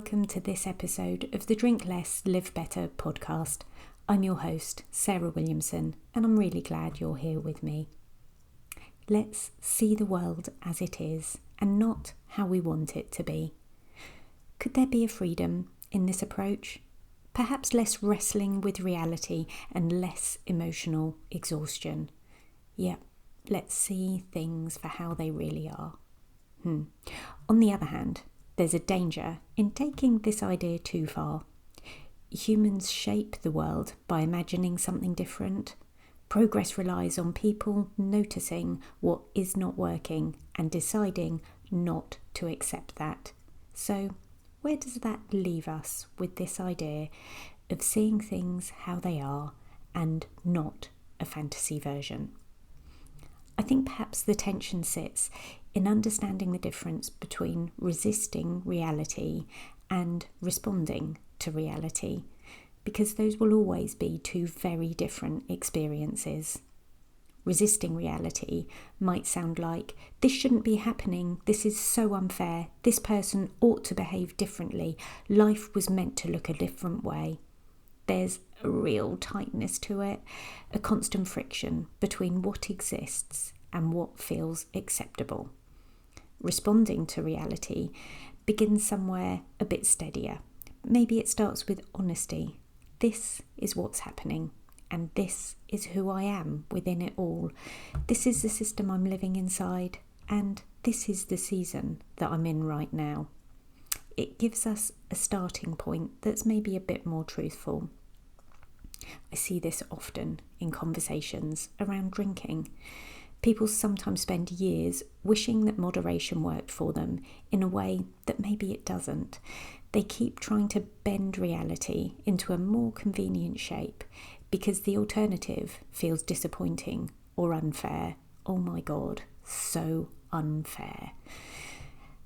welcome to this episode of the Drink Less, Live Better podcast. I'm your host, Sarah Williamson, and I'm really glad you're here with me. Let's see the world as it is and not how we want it to be. Could there be a freedom in this approach? Perhaps less wrestling with reality and less emotional exhaustion. Yep, let's see things for how they really are. On the other hand, there's a danger in taking this idea too far. Humans shape the world by imagining something different. Progress relies on people noticing what is not working and deciding not to accept that. So, where does that leave us with this idea of seeing things how they are and not a fantasy version? I think perhaps the tension sits in understanding the difference between resisting reality and responding to reality, because those will always be two very different experiences. Resisting reality might sound like, this shouldn't be happening, this is so unfair, this person ought to behave differently, life was meant to look a different way. There's a real tightness to it, a constant friction between what exists and what feels acceptable. Responding to reality begins somewhere a bit steadier. Maybe it starts with honesty. This is what's happening, and this is who I am within it all. This is the system I'm living inside, and this is the season that I'm in right now. It gives us a starting point that's maybe a bit more truthful. I see this often in conversations around drinking. People sometimes spend years wishing that moderation worked for them in a way that maybe it doesn't. They keep trying to bend reality into a more convenient shape because the alternative feels disappointing or unfair. Oh my God, so unfair.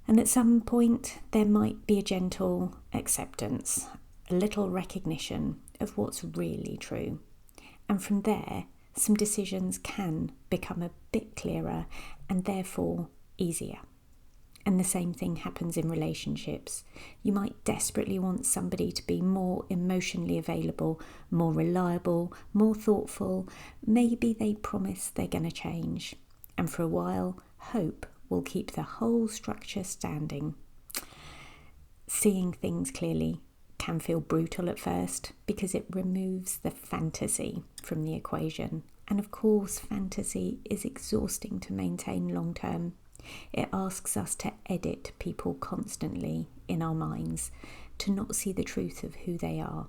And at some point, there might be a gentle acceptance, a little recognition of what's really true. And from there, some decisions can become a bit clearer and therefore easier. And the same thing happens in relationships. You might desperately want somebody to be more emotionally available, more reliable, more thoughtful. Maybe they promise they're going to change. And for a while, hope will keep the whole structure standing. Seeing things clearly can feel brutal at first because it removes the fantasy from the equation. And of course, fantasy is exhausting to maintain long term. It asks us to edit people constantly in our minds, to not see the truth of who they are.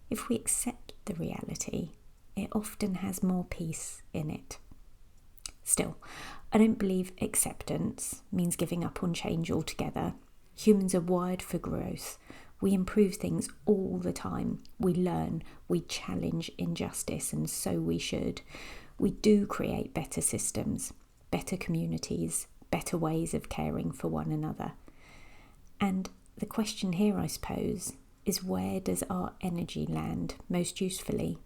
If we accept the reality, it often has more peace in it. Still, I don't believe acceptance means giving up on change altogether. Humans are wired for growth. We improve things all the time. We learn, we challenge injustice, and so we should. We do create better systems, better communities, better ways of caring for one another. And the question here, I suppose, is where does our energy land most usefully?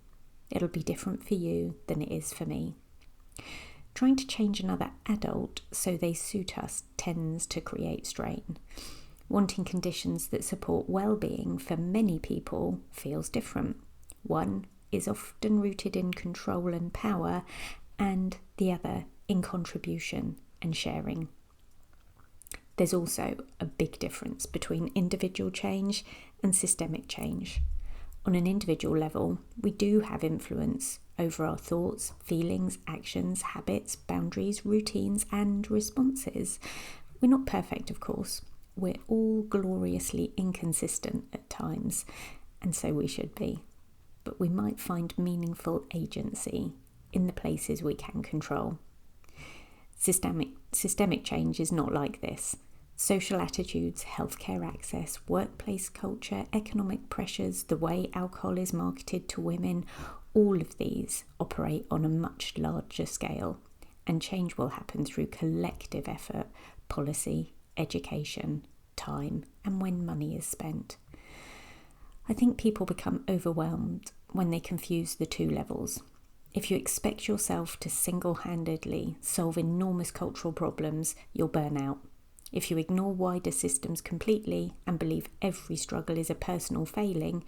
It'll be different for you than it is for me. Trying to change another adult so they suit us tends to create strain. Wanting conditions that support well-being for many people feels different. One is often rooted in control and power, and the other in contribution and sharing. There's also a big difference between individual change and systemic change. On an individual level, we do have influence over our thoughts, feelings, actions, habits, boundaries, routines, and responses. We're not perfect, of course. We're all gloriously inconsistent at times, and so we should be. But we might find meaningful agency in the places we can control. Systemic change is not like this. Social attitudes, healthcare access, workplace culture, economic pressures, the way alcohol is marketed to women, all of these operate on a much larger scale, and change will happen through collective effort, policy, education, time, and when money is spent. I think people become overwhelmed when they confuse the two levels. If you expect yourself to single-handedly solve enormous cultural problems, you'll burn out. If you ignore wider systems completely and believe every struggle is a personal failing,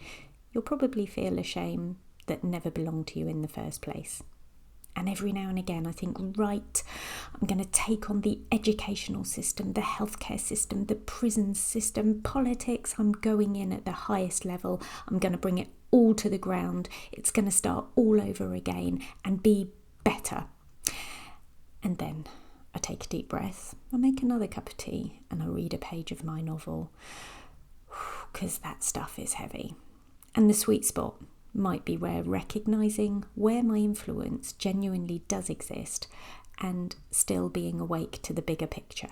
you'll probably feel a shame that never belonged to you in the first place. And every now and again I think, right, I'm going to take on the educational system, the healthcare system, the prison system, politics. I'm going in at the highest level. I'm going to bring it all to the ground. It's going to start all over again and be better. And then I take a deep breath, I make another cup of tea and I read a page of my novel, because that stuff is heavy. And the sweet spot might be where recognising where my influence genuinely does exist and still being awake to the bigger picture.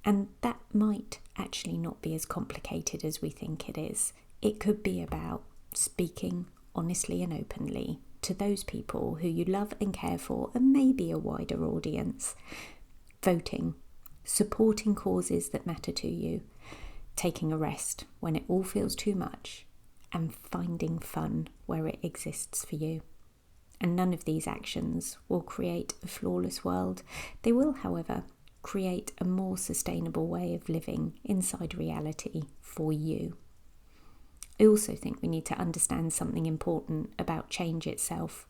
And that might actually not be as complicated as we think it is. It could be about speaking honestly and openly to those people who you love and care for, and maybe a wider audience. Voting, supporting causes that matter to you, taking a rest when it all feels too much, and finding fun where it exists for you. And none of these actions will create a flawless world. They will, however, create a more sustainable way of living inside reality for you. I also think we need to understand something important about change itself.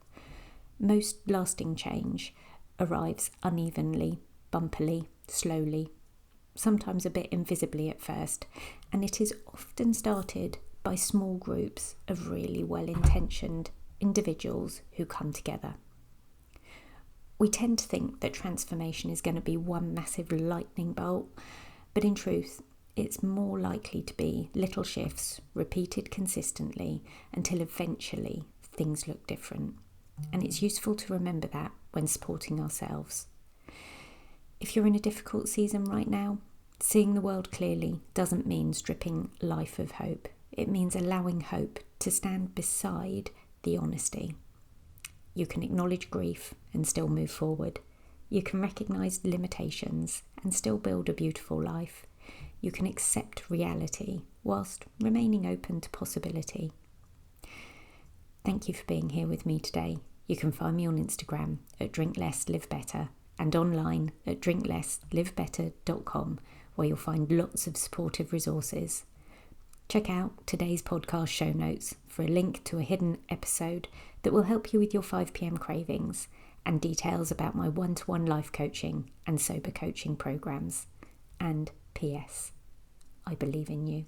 Most lasting change arrives unevenly, bumpily, slowly, sometimes a bit invisibly at first, and it is often started by small groups of really well-intentioned individuals who come together. We tend to think that transformation is going to be one massive lightning bolt, but in truth, it's more likely to be little shifts repeated consistently until eventually things look different. And it's useful to remember that when supporting ourselves. If you're in a difficult season right now, seeing the world clearly doesn't mean stripping life of hope. It means allowing hope to stand beside the honesty. You can acknowledge grief and still move forward. You can recognise limitations and still build a beautiful life. You can accept reality whilst remaining open to possibility. Thank you for being here with me today. You can find me on Instagram at Drink Less Live Better and online at drinklesslivebetter.com, where you'll find lots of supportive resources. Check out today's podcast show notes for a link to a hidden episode that will help you with your 5 p.m. cravings, and details about my one-to-one life coaching and sober coaching programs. And P.S. I believe in you.